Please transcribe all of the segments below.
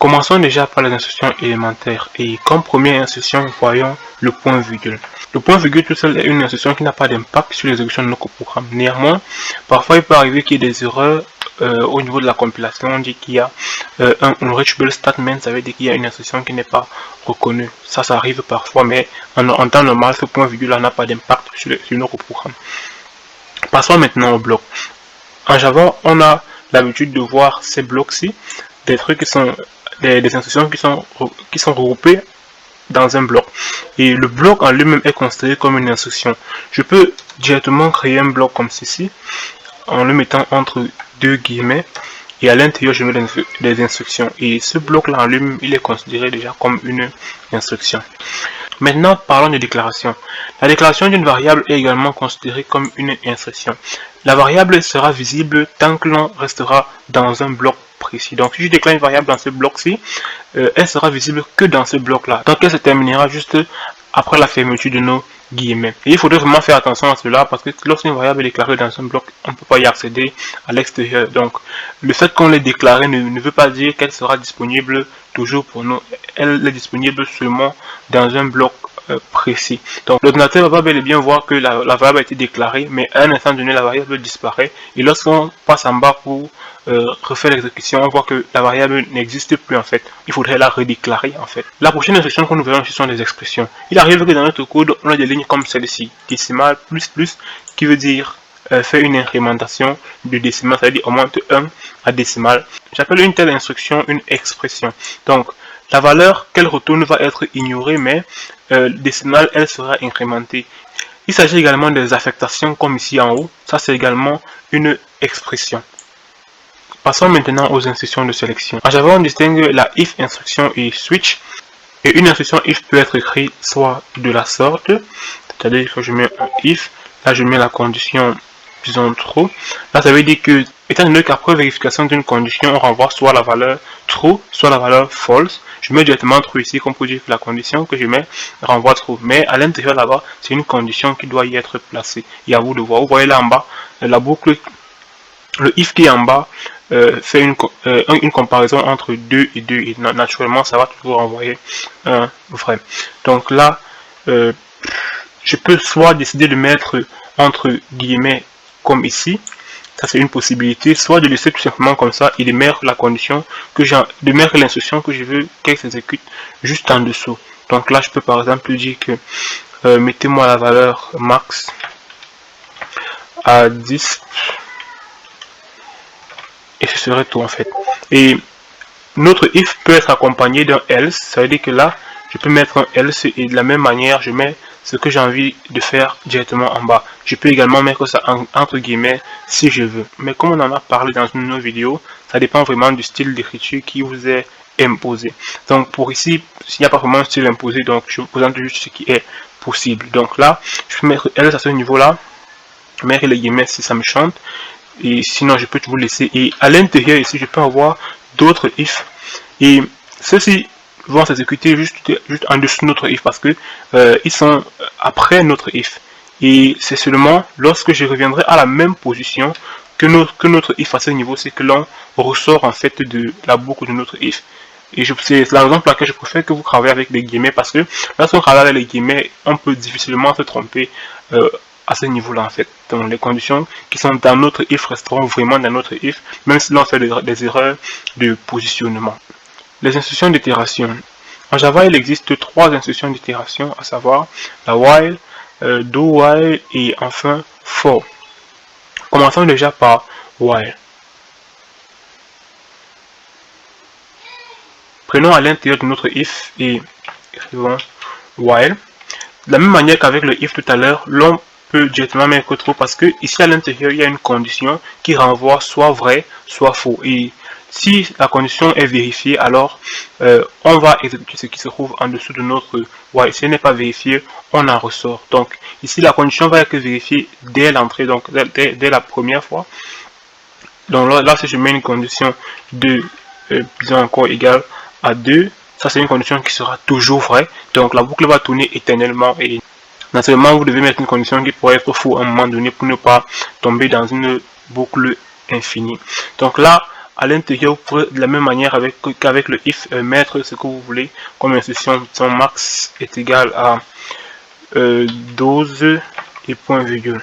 Commençons déjà par les instructions élémentaires et comme première instruction, voyons le point virgule. Le point virgule tout seul est une instruction qui n'a pas d'impact sur l'exécution de notre programme. Néanmoins, parfois il peut arriver qu'il y ait des erreurs au niveau de la compilation. On dit qu'il y a un unreachable statement, ça veut dire qu'il y a une instruction qui n'est pas reconnue. Ça arrive parfois, mais en temps normal, ce point virgule n'a pas d'impact sur notre programme. Passons maintenant au bloc. En Java, on a l'habitude de voir ces blocs-ci, des trucs qui sont des instructions qui sont regroupées dans un bloc. Et le bloc en lui-même est considéré comme une instruction. Je peux directement créer un bloc comme ceci, en le mettant entre deux guillemets, et à l'intérieur je mets les instructions. Et ce bloc-là en lui-même, il est considéré déjà comme une instruction. Maintenant, parlons de déclaration. La déclaration d'une variable est également considérée comme une instruction. La variable sera visible tant que l'on restera dans un bloc précis. Donc, si je déclare une variable dans ce bloc-ci, elle sera visible que dans ce bloc-là. Donc, elle se terminera juste après la fermeture de nos guillemets. Et il faudrait vraiment faire attention à cela parce que lorsqu'une variable est déclarée dans un bloc, on ne peut pas y accéder à l'extérieur. Donc, le fait qu'on l'ait déclarée ne veut pas dire qu'elle sera disponible toujours pour nous. Elle est disponible seulement dans un bloc précis. Donc l'ordinateur va bel et bien voir que la variable a été déclarée, mais à un instant donné la variable disparaît. Et lorsqu'on passe en bas pour refaire l'exécution, on voit que la variable n'existe plus en fait. Il faudrait la redéclarer en fait. La prochaine instruction que nous verrons ici sont des expressions. Il arrive que dans notre code, on a des lignes comme celle-ci, décimale plus plus, qui veut dire faire une incrémentation de décimale, c'est-à-dire augmente 1 à décimale. J'appelle une telle instruction une expression. Donc la valeur qu'elle retourne va être ignorée, mais décimale, elle sera incrémentée. Il s'agit également des affectations comme ici en haut. Ça, c'est également une expression. Passons maintenant aux instructions de sélection. En Java, on distingue la if instruction et switch. Et une instruction if peut être écrite soit de la sorte, c'est-à-dire que je mets un if, là je mets la condition disons true. Là ça veut dire que, étant donné qu'après vérification d'une condition, on renvoie soit la valeur true, soit la valeur false. Je mets directement true ici, comme pour dire que la condition que je mets renvoie true. Mais à l'intérieur là-bas, c'est une condition qui doit y être placée. Et à vous de voir. Vous voyez là en bas, la boucle, le if qui est en bas, fait une comparaison entre 2 et 2. Et naturellement, ça va toujours renvoyer un vrai. Donc là, je peux soit décider de mettre entre guillemets comme ici, ça c'est une possibilité, soit de laisser tout simplement comme ça et de mettre la condition que j'ai, de mettre l'instruction que je veux qu'elle s'exécute juste en dessous. Donc là je peux par exemple dire que mettez-moi la valeur max à 10 et ce serait tout en fait. Et notre if peut être accompagné d'un else, ça veut dire que là je peux mettre un else et de la même manière je mets ce que j'ai envie de faire directement en bas. Je peux également mettre ça entre guillemets si je veux. Mais comme on en a parlé dans une autre vidéo, ça dépend vraiment du style d'écriture qui vous est imposé. Donc pour ici, s'il n'y a pas vraiment un style imposé, donc je vous présente juste ce qui est possible. Donc là, je peux mettre else à ce niveau-là, mettre les guillemets si ça me chante. Et sinon, je peux vous laisser. Et à l'intérieur ici, je peux avoir d'autres if. Et ceux-ci vont s'exécuter juste en dessous de notre if parce que ils sont après notre if. Et c'est seulement lorsque je reviendrai à la même position que notre if à ce niveau, c'est que l'on ressort en fait de la boucle de notre if. Et c'est la raison pour laquelle je préfère que vous travaillez avec des guillemets parce que lorsqu'on travaille avec les guillemets, on peut difficilement se tromper à ce niveau-là en fait. Donc les conditions qui sont dans notre if resteront vraiment dans notre if, même si l'on fait des erreurs de positionnement. Les instructions d'itération. En Java, il existe 3 instructions d'itération, à savoir la while, do while et enfin for. Commençons déjà par while. Prenons à l'intérieur de notre if et écrivons while. De la même manière qu'avec le if tout à l'heure, l'on peut directement mettre true parce que ici à l'intérieur, il y a une condition qui renvoie soit vrai, soit faux. Et si la condition est vérifiée, alors on va exécuter ce qui se trouve en dessous de notre while. Si elle n'est pas vérifiée, on en ressort. Donc ici, la condition va être vérifiée dès l'entrée, donc dès la première fois. Donc là, si je mets une condition de, disons encore égale à 2, ça c'est une condition qui sera toujours vraie. Donc la boucle va tourner éternellement et naturellement vous devez mettre une condition qui pourrait être faux à un moment donné pour ne pas tomber dans une boucle infinie. Donc là, à l'intérieur, vous pourrez de la même manière qu'avec le if mettre ce que vous voulez comme instruction. Son max est égal à 12 et point virgule.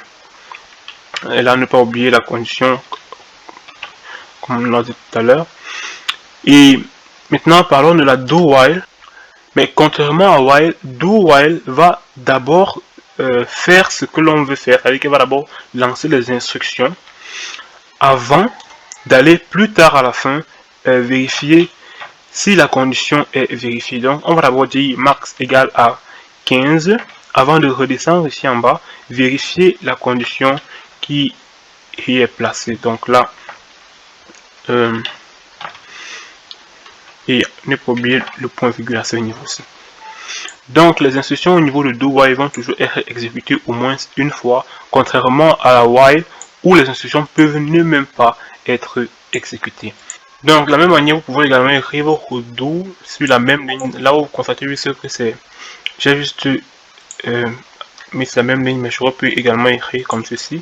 Et là, ne pas oublier la condition comme on l'a dit tout à l'heure. Et maintenant, parlons de la do while. Mais contrairement à while, do while va d'abord faire ce que l'on veut faire. C'est-à-dire qu'il va d'abord lancer les instructions avant d'aller plus tard à la fin vérifier si la condition est vérifiée. Donc, on va d'abord dire max égale à 15 avant de redescendre ici en bas, vérifier la condition qui y est placée. Donc là, et ne pas oublier le point virgule à ce niveau-ci. Donc les instructions au niveau de do while vont toujours être exécutées au moins une fois, contrairement à la while où les instructions peuvent ne même pas être exécutées. Donc de la même manière, vous pouvez également écrire votre do sur la même ligne. Là où vous constatez juste que c'est, j'ai juste mis la même ligne, mais j'aurais pu également écrire comme ceci.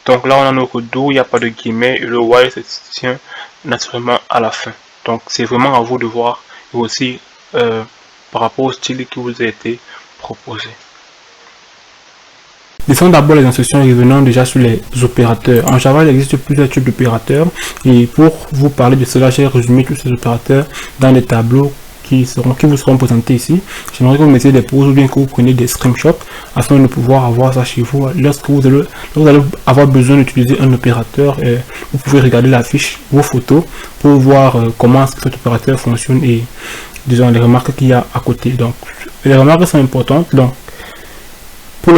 Donc là on a notre do, il n'y a pas de guillemets, et le while se tient naturellement à la fin. Donc c'est vraiment à vous de voir, et aussi par rapport au style qui vous a été proposé. Laissons d'abord les instructions et revenons déjà sur les opérateurs. En Java, il existe plusieurs types d'opérateurs, et pour vous parler de cela, j'ai résumé tous ces opérateurs dans des tableaux qui vous seront présentés ici. J'aimerais que vous mettiez des pauses ou bien que vous preniez des screenshots afin de pouvoir avoir ça chez vous. Lorsque vous allez avoir besoin d'utiliser un opérateur, vous pouvez regarder la fiche, vos photos, pour voir comment cet opérateur fonctionne et disons les remarques qu'il y a à côté. Donc les remarques sont importantes. Donc pour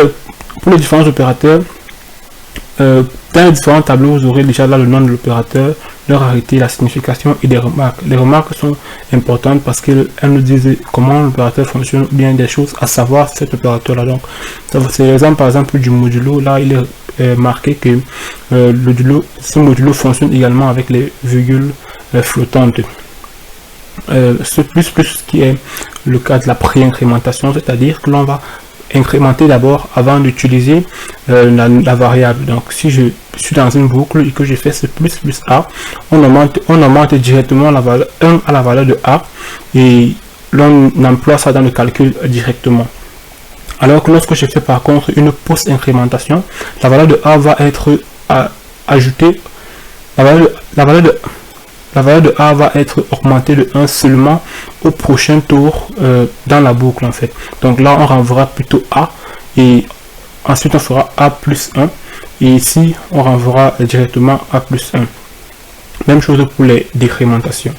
les différents opérateurs, dans les différents tableaux, vous aurez déjà là le nom de l'opérateur, leur arrêté, la signification et des remarques. Les remarques sont importantes parce qu'elles nous disent comment l'opérateur fonctionne, ou bien des choses à savoir cet opérateur là. Donc c'est l'exemple par exemple du modulo. Là il est marqué que ce modulo fonctionne également avec les virgules flottantes. Ce plus qui est le cas de la pré-incrémentation, c'est-à-dire que l'on va incrémenter d'abord avant d'utiliser la variable. Donc si je suis dans une boucle et que je fais ce plus a, on augmente directement la valeur 1 à la valeur de a et l'on emploie ça dans le calcul directement. Alors que lorsque je fais par contre une post-incrémentation, la valeur de a va être ajoutée, la valeur de a va être augmentée de 1 seulement au prochain tour dans la boucle en fait. Donc là on renverra plutôt a et ensuite on fera a plus 1 et ici on renverra directement a plus 1. Même chose pour les décrémentations.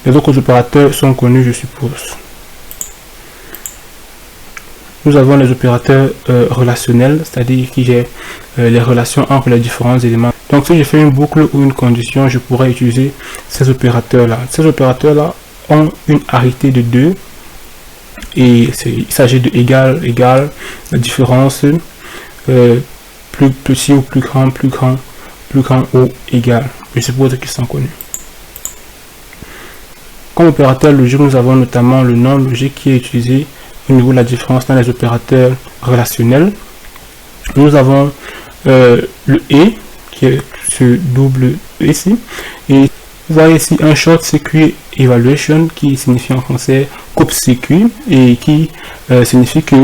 Les autres opérateurs sont connus, je suppose. Nous avons les opérateurs relationnels, c'est-à-dire qui gèrent les relations entre les différents éléments. Donc si je fais une boucle ou une condition, je pourrais utiliser ces opérateurs-là. Ces opérateurs-là ont une arité de 2 et il s'agit de égal, égal, la différence, plus petit ou plus grand, plus grand ou égal. Je suppose qu'ils sont connus. Comme opérateur logique, nous avons notamment le nom logique qui est utilisé au niveau de la différence dans les opérateurs relationnels. Nous avons le et qui est ce double ici, et vous voyez ici un short circuit evaluation qui signifie en français coupe-circuit et qui signifie que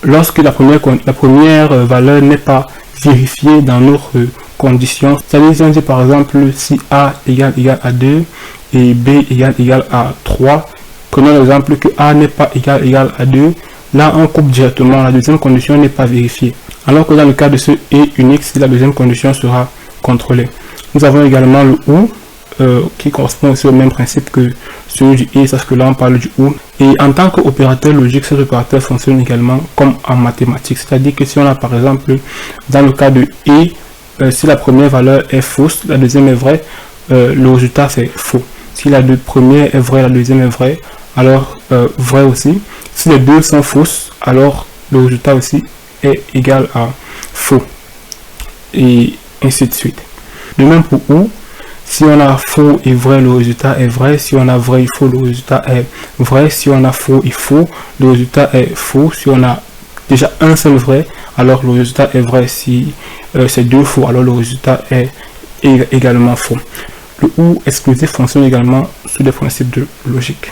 lorsque la première valeur n'est pas vérifiée dans notre condition, c'est-à-dire si on dit par exemple si a égale à 2 et b égale à 3, prenons l'exemple que a n'est pas égal à 2, là on coupe directement, la deuxième condition n'est pas vérifiée. Alors que dans le cas de ce et unique, si la deuxième condition sera contrôlée. Nous avons également le ou qui correspond aussi au même principe que celui du et, sauf que là on parle du ou. Et en tant qu'opérateur logique, cet opérateur fonctionne également comme en mathématiques, c'est-à-dire que si on a par exemple dans le cas de et, si la première valeur est fausse, la deuxième est vraie, le résultat c'est faux. Si la première est vraie, la deuxième est vraie, alors vrai aussi. Si les deux sont fausses, alors le résultat aussi est égal à faux. Et ainsi de suite. De même pour ou, si on a faux et vrai, le résultat est vrai. Si on a vrai et faux, le résultat est vrai. Si on a faux et faux, le résultat est faux. Si on a déjà un seul vrai, alors le résultat est vrai. Si c'est deux faux, alors le résultat est également faux. Le OU exclusif fonctionne également sous des principes de logique.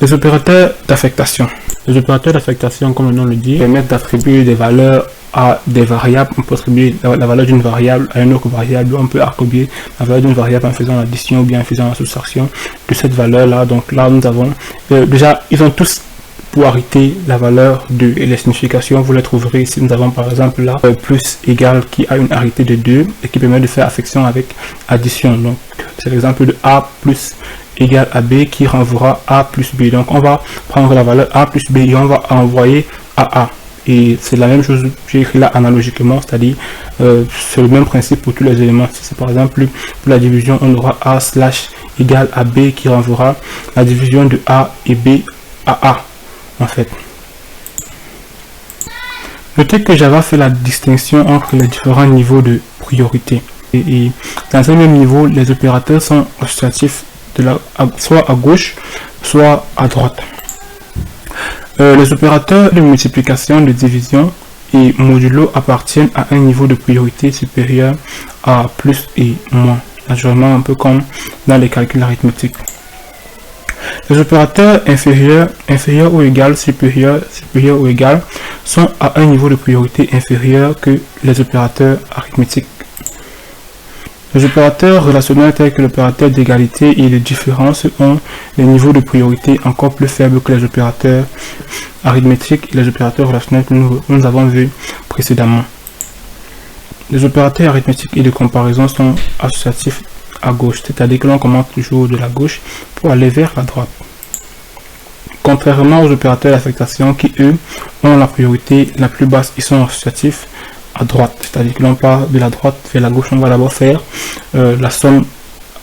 Les opérateurs d'affectation. Les opérateurs d'affectation, comme le nom le dit, permettent d'attribuer des valeurs à des variables. On peut attribuer la valeur d'une variable à une autre variable. On peut attribuer la valeur d'une variable en faisant l'addition ou bien en faisant la soustraction de cette valeur-là. Donc là, nous avons déjà, ils ont tous polarité la valeur 2 et les significations, vous les trouverez ici. Nous avons par exemple là plus égal qui a une arité de 2 et qui permet de faire affection avec addition. Donc c'est l'exemple de A plus égale à B qui renverra A plus B. Donc on va prendre la valeur A plus B et on va envoyer à A. Et c'est la même chose, j'ai écrit là analogiquement, c'est-à-dire c'est le même principe pour tous les éléments. Si c'est par exemple pour la division, on aura A slash égale à B qui renverra la division de A et B à A en fait. Notez que Java fait la distinction entre les différents niveaux de priorité. Et dans un même niveau, les opérateurs sont associatifs soit à gauche, soit à droite. Les opérateurs de multiplication, de division et modulo appartiennent à un niveau de priorité supérieur à plus et moins, naturellement un peu comme dans les calculs arithmétiques. Les opérateurs inférieurs ou égal, supérieur ou égal sont à un niveau de priorité inférieur que les opérateurs arithmétiques. Les opérateurs relationnels tels que l'opérateur d'égalité et de différence ont des niveaux de priorité encore plus faibles que les opérateurs arithmétiques et les opérateurs relationnels que nous avons vus précédemment. Les opérateurs arithmétiques et de comparaison sont associatifs à gauche, c'est-à-dire que l'on commence toujours de la gauche pour aller vers la droite. Contrairement aux opérateurs d'affectation qui, eux, ont la priorité la plus basse, ils sont associatifs à droite, c'est-à-dire que l'on part de la droite vers la gauche. On va d'abord faire la somme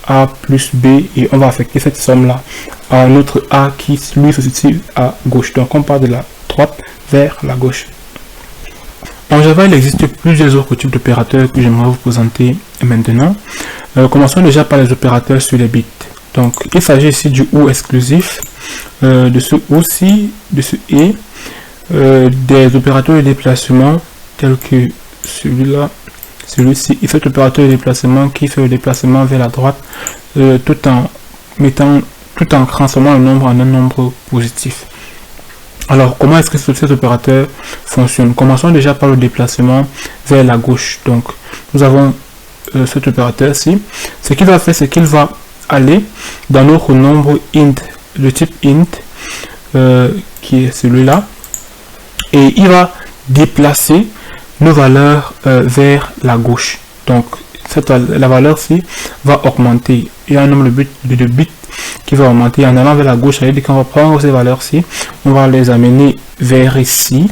A plus B et on va affecter cette somme-là à un autre A qui lui se situe à gauche. Donc on part de la droite vers la gauche. En Java, il existe plusieurs autres types d'opérateurs que j'aimerais vous présenter maintenant. Commençons déjà par les opérateurs sur les bits. Donc il s'agit ici du OU exclusif, de ce OU-ci, de ce et, des opérateurs de déplacement tels que celui-là, celui-ci, et cet opérateur de déplacement qui fait le déplacement vers la droite tout en transformant le nombre en un nombre positif. Alors, comment est-ce que cet opérateur fonctionne? Commençons déjà par le déplacement vers la gauche. Donc, nous avons cet opérateur-ci. Ce qu'il va faire, c'est qu'il va aller dans notre nombre int, le type int, qui est celui-là, et il va déplacer nos valeurs vers la gauche. Donc, la valeur-ci va augmenter. Il y a un nombre de bits qui va augmenter en allant vers la gauche. C'est-à-dire qu'on va prendre ces valeurs-ci, on va les amener vers ici.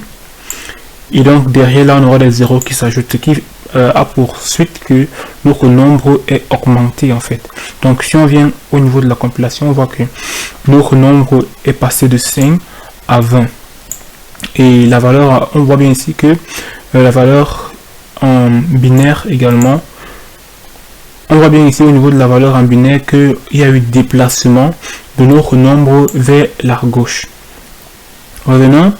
Et donc, derrière là, on aura des zéros qui s'ajoutent, ce qui a pour suite que notre nombre est augmenté en fait. Donc, si on vient au niveau de la compilation, on voit que notre nombre est passé de 5 à 20. Et la valeur, on voit bien ici que la valeur en binaire également, on voit bien ici au niveau de la valeur en binaire qu'il y a eu déplacement de notre nombre vers la gauche. Revenons,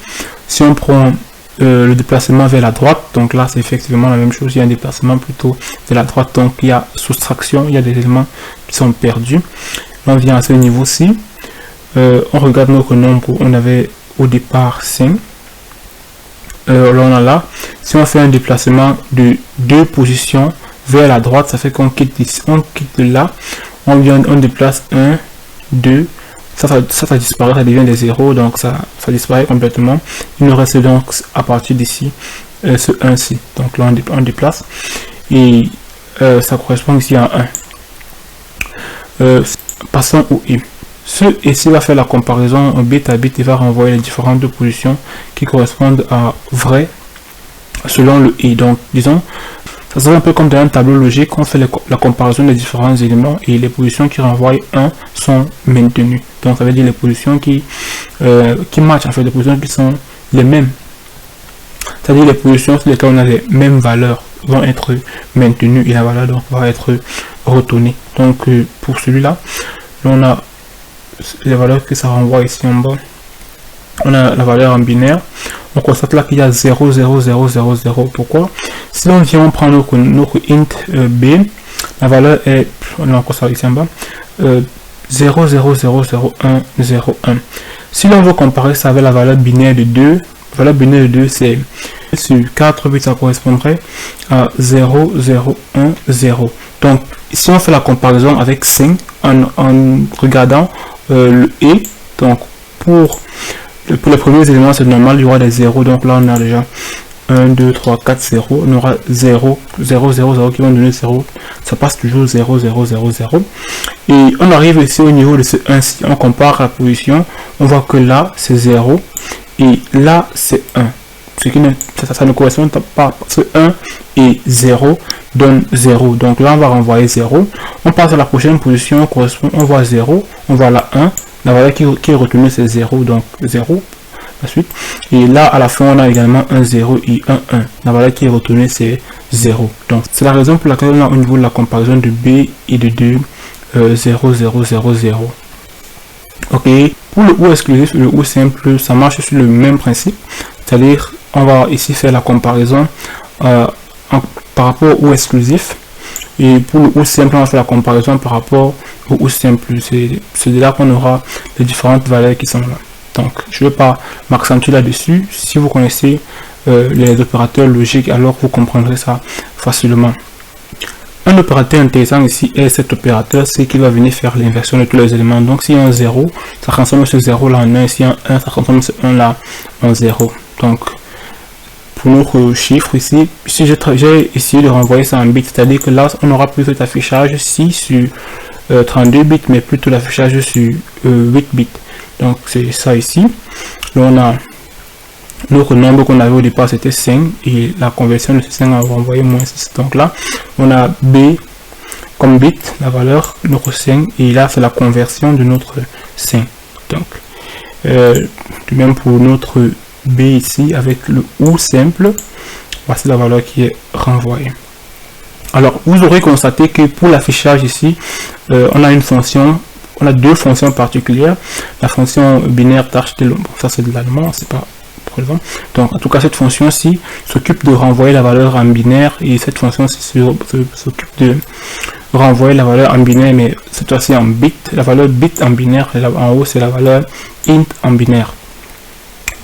si on prend le déplacement vers la droite, donc là c'est effectivement la même chose, il y a un déplacement plutôt vers la droite, donc il y a soustraction, il y a des éléments qui sont perdus. On vient à ce niveau-ci, on regarde notre nombre, on avait au départ 5. Là on a là, si on fait un déplacement de 2 positions vers la droite, ça fait qu'on quitte ici, on quitte là, on déplace 1, 2, ça disparaît, ça devient des zéros, donc ça disparaît complètement. Il nous reste donc à partir d'ici ce 1-ci, donc là on déplace et ça correspond ici à 1. Passons au i. Ce ici va faire la comparaison bit à bit et va renvoyer les différentes positions qui correspondent à vrai selon le i. Donc disons, ça serait un peu comme dans un tableau logique, on fait la comparaison des différents éléments et les positions qui renvoient 1 sont maintenues. Donc ça veut dire les positions qui matchent, en fait, les positions qui sont les mêmes. C'est-à-dire les positions sur lesquelles on a les mêmes valeurs vont être maintenues et la valeur donc va être retournée. Donc pour celui-là, on a les valeurs que ça renvoie ici en bas. on a la valeur en binaire. On constate là qu'il y a 0, 0, 0, 0, 0. Pourquoi? Si on vient prendre notre int b, la valeur est, on a encore ça ici en bas, 0, 0, 0, 0, 1, 0, 1. Si l'on veut comparer ça avec la valeur binaire de 2, la valeur binaire de 2 c'est sur 4 bits, ça correspondrait à 0, 0, 1, 0. Donc, si on fait la comparaison avec 5, en regardant le et, donc pour les premiers éléments, c'est normal, il y aura des 0. Donc là, on a déjà 1, 2, 3, 4, 0. On aura 0, 0, 0, 0 qui vont donner 0. Ça passe toujours 0, 0, 0, 0. Et on arrive ici au niveau de ce 1. Si on compare la position, on voit que là, c'est 0. Et là, c'est 1. Ce qui ça ne correspond pas. Parce que 1 et 0 donne 0. Donc là, on va renvoyer 0. On passe à la prochaine position. On voit 0. On voit la 1. La valeur qui est retenue, c'est 0. Donc 0. La suite. Et là, à la fin, on a également un 0 et un 1. La valeur qui est retenue, c'est 0. Donc c'est la raison pour laquelle on a au niveau de la comparaison de B et de 2, 0, 0, 0, 0. Ok. Pour le ou exclusif et le ou simple, ça marche sur le même principe. C'est-à-dire, on va ici faire la comparaison par rapport au ou exclusif. Et pour le ou simple, on va faire la comparaison par rapport au ou simple. C'est de là qu'on aura les différentes valeurs qui sont là. Donc, je ne vais pas m'accentuer là-dessus. Si vous connaissez les opérateurs logiques, alors vous comprendrez ça facilement. Un opérateur intéressant ici est cet opérateur, c'est qu'il va venir faire l'inversion de tous les éléments. Donc, s'il y a un 0, ça transforme ce 0 là en 1. S'il y a un 1, ça transforme ce 1 là en 0. Donc, pour notre chiffre ici, si j'ai essayé de renvoyer ça en bits, c'est-à-dire que là, on aura plus d'affichage ici sur 32 bits, mais plutôt l'affichage sur 8 bits. Donc, c'est ça ici. Là, on a notre nombre qu'on avait au départ, c'était 5. Et la conversion de ce 5 a renvoyé moins 6. Donc là, on a B comme bit, la valeur, notre 5. Et là, c'est la conversion de notre 5. Donc, de même pour notre B ici, avec le ou simple, voici la valeur qui est renvoyée. Alors, vous aurez constaté que pour l'affichage ici, on a une fonction. On a deux fonctions particulières. La fonction binaire tâche, bon, ça c'est de l'allemand, c'est pas relevant. Donc en tout cas cette fonction-ci s'occupe de renvoyer la valeur en binaire et cette fonction-ci s'occupe de renvoyer la valeur en binaire, mais cette fois-ci en bit. La valeur bit en binaire, et là, en haut c'est la valeur int en binaire.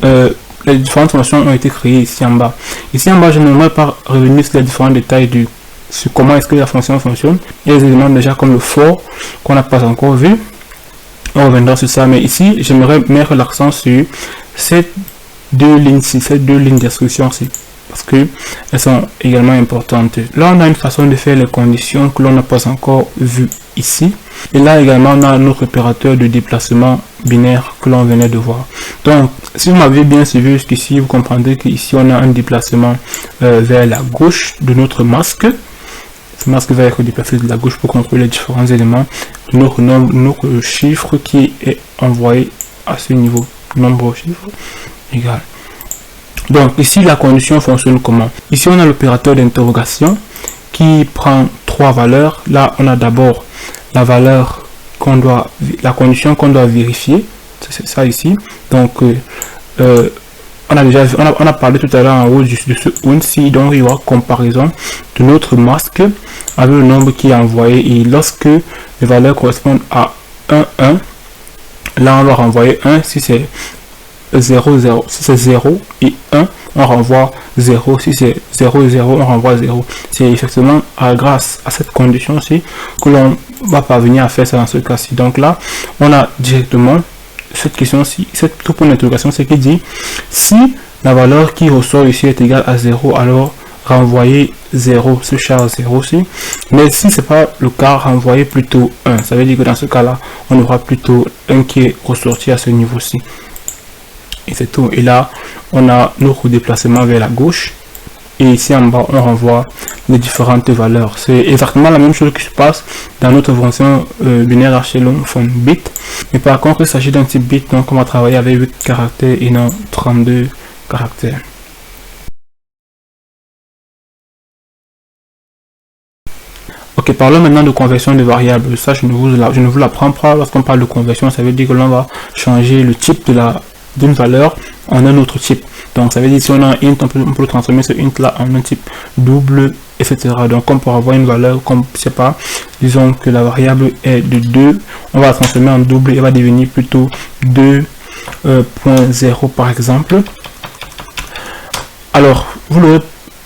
Les différentes fonctions ont été créées ici en bas. Ici en bas, je n'aimerais pas revenir sur les différents détails sur comment est-ce que la fonction fonctionne. Il y a des éléments déjà comme le for qu'on n'a pas encore vu. On reviendra sur ça, mais ici j'aimerais mettre l'accent sur ces deux lignes d'instruction-ci parce que elles sont également importantes. Là on a une façon de faire les conditions que l'on n'a pas encore vu ici, et là également on a notre opérateur de déplacement binaire que l'on venait de voir. Donc si vous m'avez bien suivi jusqu'ici, vous comprendrez qu'ici on a un déplacement vers la gauche de notre masque. Ce masque va être déplacé de la gauche pour contrôler les différents éléments de notre nombre, notre chiffre qui est envoyé à ce niveau. Nombre chiffre égal. Donc ici la condition fonctionne comment? Ici on a l'opérateur d'interrogation qui prend trois valeurs. Là on a d'abord la valeur la condition qu'on doit vérifier. C'est ça ici. Donc on a parlé tout à l'heure en haut de ce unsi, donc il y aura comparaison de notre masque avec le nombre qui est envoyé, et lorsque les valeurs correspondent à 1, 1, là on va renvoyer 1. Si c'est 0, 0, si c'est 0 et 1, on renvoie 0. Si c'est 0 et 0, on renvoie 0. C'est effectivement grâce à cette condition-ci que l'on va parvenir à faire ça dans ce cas-ci. Donc là, on a directement cette question-ci, tout point d'interrogation, c'est qui dit si la valeur qui ressort ici est égale à 0, alors renvoyer 0, ce char 0 aussi. Mais si c'est pas le cas, renvoyer plutôt 1. Ça veut dire que dans ce cas-là, on aura plutôt 1 qui est ressorti à ce niveau-ci. Et c'est tout. Et là, on a notre déplacement vers la gauche. Et ici en bas, on renvoie les différentes valeurs. C'est exactement la même chose qui se passe dans notre fonction binaire echelon from bit. Mais par contre, il s'agit d'un type bit, donc on va travailler avec 8 caractères et non 32 caractères. Ok, parlons maintenant de conversion de variables. Ça, je ne vous l'apprends pas. Lorsqu'on parle de conversion, ça veut dire que l'on va changer le type de la d'une valeur en un autre type. Donc ça veut dire si on a un int, on peut transformer ce int là en un type double, etc. Donc on pourra avoir une valeur comme, je sais pas, disons que la variable est de 2, on va la transformer en double et va devenir plutôt 2.0 par exemple. Alors vous l'aurez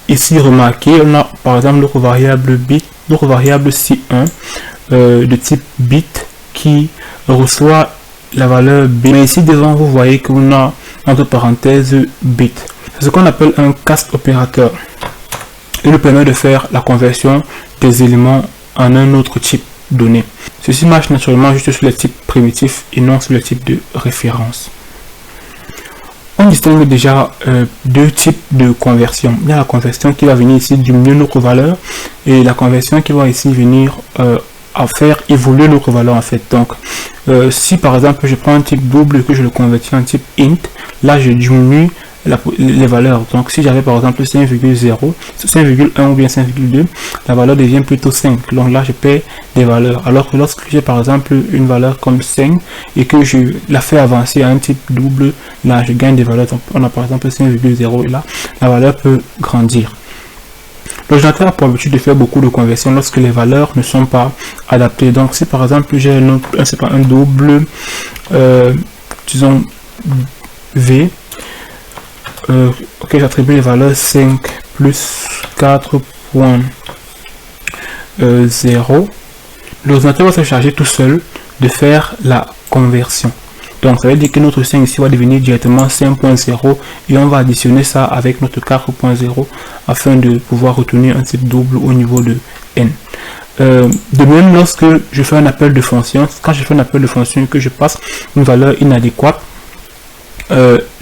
ici remarqué, on a par exemple notre variable bit, notre variable C1 de type bit qui reçoit la valeur bit. Mais ici devant vous voyez qu'on a entre parenthèses bit. C'est ce qu'on appelle un cast opérateur. Il nous permet de faire la conversion des éléments en un autre type donné. Ceci marche naturellement juste sur les types primitifs et non sur le type de référence. On distingue déjà deux types de conversion. Il y a la conversion qui va venir ici diminuer notre valeur et la conversion qui va ici venir à faire évoluer notre valeur en fait. Donc si par exemple je prends un type double et que je le convertis en type int, là je diminue les valeurs. Donc si j'avais par exemple 5,0, 5,1 ou bien 5,2, la valeur devient plutôt 5. Donc là je perds des valeurs. Alors que lorsque j'ai par exemple une valeur comme 5 et que je la fais avancer à un type double, là je gagne des valeurs. Donc on a par exemple 5,0 et là la valeur peut grandir. L'ordinateur a pour habitude de faire beaucoup de conversions lorsque les valeurs ne sont pas adaptées. Donc si par exemple j'ai un double, disons V, ok, j'attribue les valeurs 5 plus 4.0, l'ordinateur va se charger tout seul de faire la conversion. Donc ça veut dire que notre 5 ici va devenir directement 5.0 et on va additionner ça avec notre 4.0 afin de pouvoir retourner un type double au niveau de n. De même, lorsque je fais un appel de fonction, quand je fais un appel de fonction et que je passe une valeur inadéquate,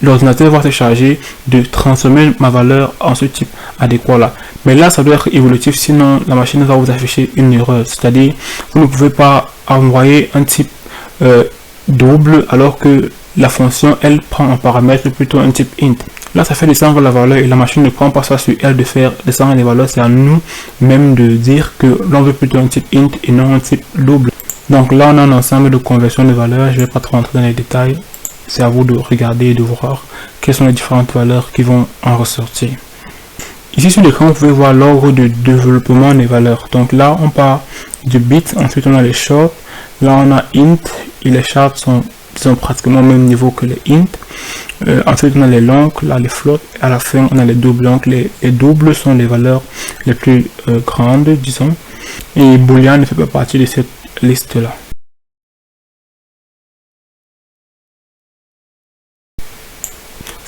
l'ordinateur va se charger de transformer ma valeur en ce type adéquat là. Mais là ça doit être évolutif, sinon la machine va vous afficher une erreur. C'est-à-dire vous ne pouvez pas envoyer un type double alors que la fonction elle prend en paramètre plutôt un type int. Là ça fait descendre la valeur et la machine ne prend pas ça sur elle de faire descendre les valeurs. C'est à nous même de dire que l'on veut plutôt un type int et non un type double. Donc là on a un ensemble de conversion de valeurs. Je vais pas trop rentrer dans les détails. C'est à vous de regarder et de voir quelles sont les différentes valeurs qui vont en ressortir. Ici sur l'écran, vous pouvez voir l'ordre de développement des valeurs. Donc là, on part du bit, ensuite on a les shorts, là on a int, et les shorts sont pratiquement au même niveau que les int. Ensuite on a les longs, là les floats, et à la fin on a les doubles. Donc les doubles sont les valeurs les plus grandes, disons. Et boolean ne fait pas partie de cette liste-là.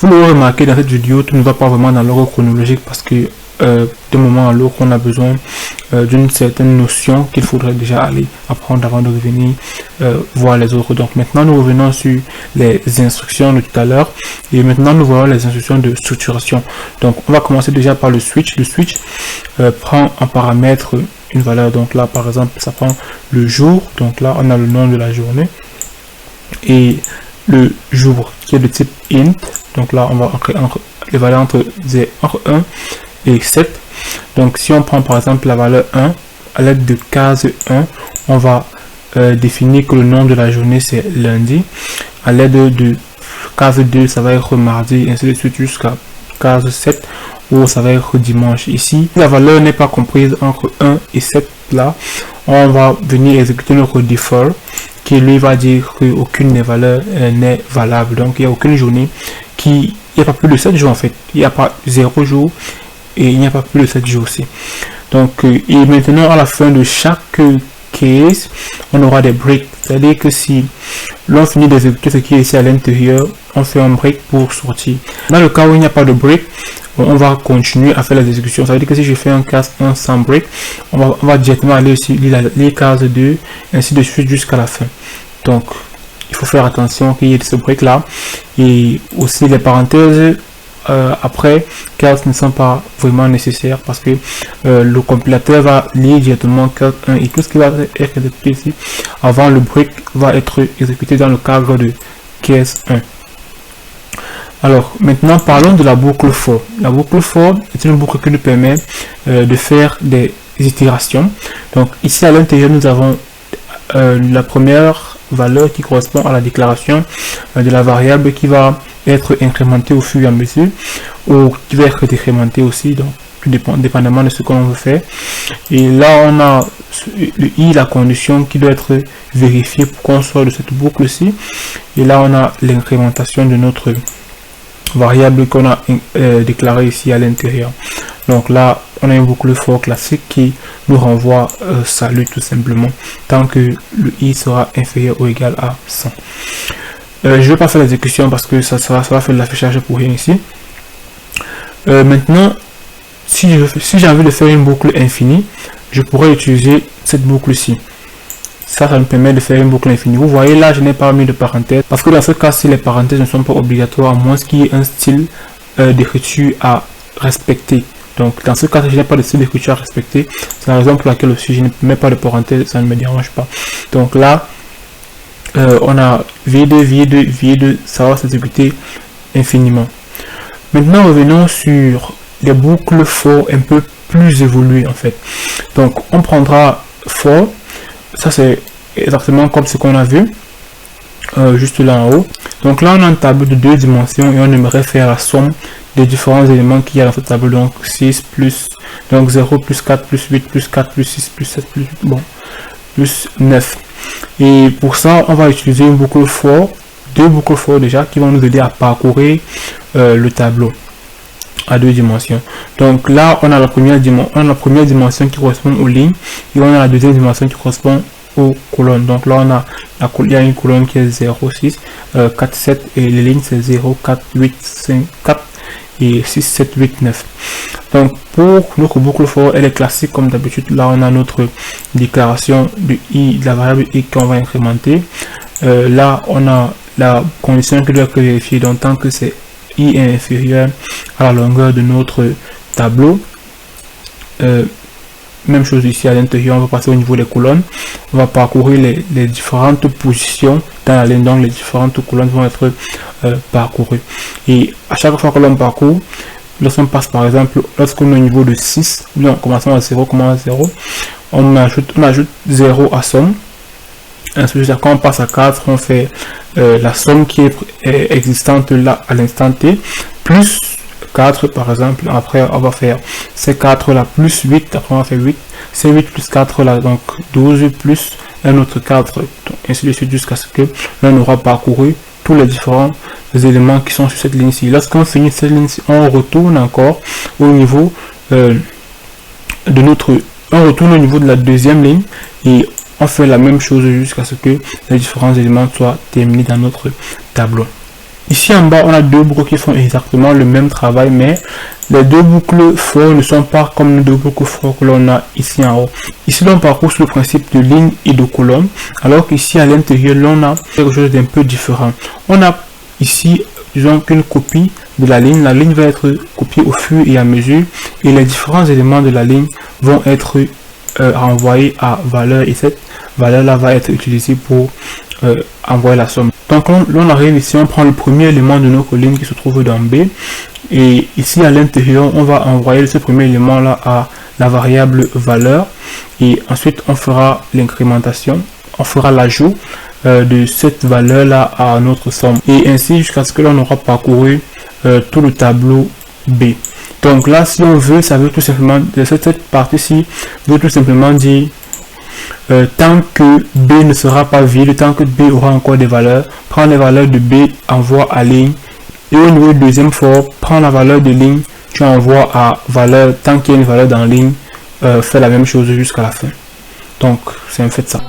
Vous l'aurez remarqué dans cette vidéo, tout ne va pas vraiment dans l'ordre chronologique parce que d'un moment à l'autre, on a besoin d'une certaine notion qu'il faudrait déjà aller apprendre avant de revenir voir les autres. Donc maintenant, nous revenons sur les instructions de tout à l'heure et maintenant, nous voyons les instructions de structuration. Donc, on va commencer déjà par le switch. Le switch prend en paramètre une valeur. Donc là, par exemple, ça prend le jour. Donc là, on a le nom de la journée et le jour qui est de type int. Donc là, on va créer les valeurs entre 1 et 7. Donc si on prend par exemple la valeur 1, à l'aide de case 1, on va définir que le nom de la journée c'est lundi. À l'aide de case 2, ça va être mardi, ainsi de suite jusqu'à case 7, où ça va être dimanche. Ici, la valeur n'est pas comprise entre 1 et 7 là, on va venir exécuter notre default qui lui va dire qu'aucune des valeurs n'est valable. Donc il n'y a aucune journée il n'y a pas plus de 7 jours en fait. Il n'y a pas 0 jour et il n'y a pas plus de 7 jours aussi. Donc, et maintenant à la fin de chaque case, on aura des breaks. C'est-à-dire que si l'on finit d'exécuter ce qui est ici à l'intérieur, on fait un break pour sortir. Dans le cas où il n'y a pas de break, on va continuer à faire les exécutions. Ça veut dire que si je fais un case 1 sans break, on va directement aller aussi lire les cases 2, ainsi de suite jusqu'à la fin. Donc, il faut faire attention qu'il y ait ce break là et aussi les parenthèses après case ne sont pas vraiment nécessaires parce que le compilateur va lire directement case 1 et tout ce qui va être exécuté ici avant le break va être exécuté dans le cadre de case 1. Alors maintenant parlons de la boucle for. La boucle for est une boucle qui nous permet de faire des itérations. Donc ici à l'intérieur nous avons la première valeur qui correspond à la déclaration de la variable qui va être incrémentée au fur et à mesure, ou qui va être décrémentée aussi, donc dépendamment de ce qu'on veut faire. Et là on a le i, la condition qui doit être vérifiée pour qu'on sorte de cette boucle-ci. Et là on a l'incrémentation de notre variable qu'on a déclarée ici à l'intérieur. Donc là on a une boucle for classique qui nous renvoie salut tout simplement, tant que le i sera inférieur ou égal à 100. Je vais pas faire l'exécution parce que ça va faire de l'affichage pour rien ici. Maintenant, si j'ai envie de faire une boucle infinie, je pourrais utiliser cette boucle-ci. Ça me permet de faire une boucle infinie. Vous voyez là, je n'ai pas mis de parenthèses parce que dans ce cas-ci, les parenthèses ne sont pas obligatoires à moins qu'il y ait un style d'écriture à respecter. Donc dans ce cas, je n'ai pas de style d'écriture à respecter. C'est la raison pour laquelle aussi je ne mets pas de parenthèses, ça ne me dérange pas. Donc là, on a V2, ça va s'exécuter infiniment. Maintenant, revenons sur les boucles for un peu plus évoluées en fait. Donc, on prendra for, ça c'est exactement comme ce qu'on a vu, juste là en haut. Donc là, on a un tableau de 2 dimensions et on aimerait faire la somme des différents éléments qu'il y a dans ce tableau. Donc 6 plus, donc 0 plus 4 plus 8 plus 4 plus 6 plus 7 plus 8, bon, plus 9. Et pour ça, on va utiliser une boucle for, 2 boucles for déjà, qui vont nous aider à parcourir le tableau à 2 dimensions. Donc là, on a la première dimension qui correspond aux lignes et on a la deuxième dimension qui correspond aux colonnes. Donc là, il y a une colonne qui est 0, 6, 4, 7 et les lignes c'est 0, 4, 8, 5, 4 et 6, 7, 8, 9. Donc pour notre boucle for, elle est classique comme d'habitude. Là, on a notre déclaration de i, de la variable i qu'on va incrémenter. Là, on a la condition qui doit être vérifiée. Donc tant que c'est i est inférieur à la longueur de notre tableau, même chose ici à l'intérieur, on va passer au niveau des colonnes, on va parcourir les différentes positions dans la ligne, donc les différentes colonnes vont être parcourues. Et à chaque fois que l'on parcourt, lorsqu'on passe par exemple, lorsqu'on est au niveau de 6, bien, commençons à 0, on ajoute 0 à somme. Ensuite, quand on passe à 4, on fait la somme qui est existante là à l'instant t, plus 4 par exemple. Après, on va faire ces 4 là plus 8, après on va faire 8, c'est 8 plus 4 là, donc 12 plus un autre 4, ainsi de suite jusqu'à ce que l'on aura parcouru tous les différents éléments qui sont sur cette ligne-ci. Lorsqu'on finit cette ligne-ci, on retourne encore au niveau de la deuxième ligne et on fait la même chose jusqu'à ce que les différents éléments soient terminés dans notre tableau. Ici en bas, on a 2 boucles qui font exactement le même travail, mais les 2 boucles for ne sont pas comme les 2 boucles for que l'on a ici en haut. Ici, l'on parcourt sur le principe de ligne et de colonne, alors qu'ici à l'intérieur, l'on a quelque chose d'un peu différent. On a ici, disons qu'une copie de la ligne. La ligne va être copiée au fur et à mesure, et les différents éléments de la ligne vont être renvoyés à valeur, et cette valeur là va être utilisée pour envoyer la somme. Donc l'on arrive ici, on prend le premier élément de notre ligne qui se trouve dans B, et ici à l'intérieur on va envoyer ce premier élément là à la variable valeur, et ensuite on fera l'incrémentation, on fera l'ajout de cette valeur là à notre somme, et ainsi jusqu'à ce que l'on aura parcouru tout le tableau B. Donc là, si on veut, ça veut tout simplement, cette partie-ci veut tout simplement dire tant que B ne sera pas vide, tant que B aura encore des valeurs, prends les valeurs de B, envoie à ligne, et au niveau du deuxième for, prends la valeur de ligne, tu envoies à valeur, tant qu'il y a une valeur dans ligne, fais la même chose jusqu'à la fin. Donc c'est un fait ça.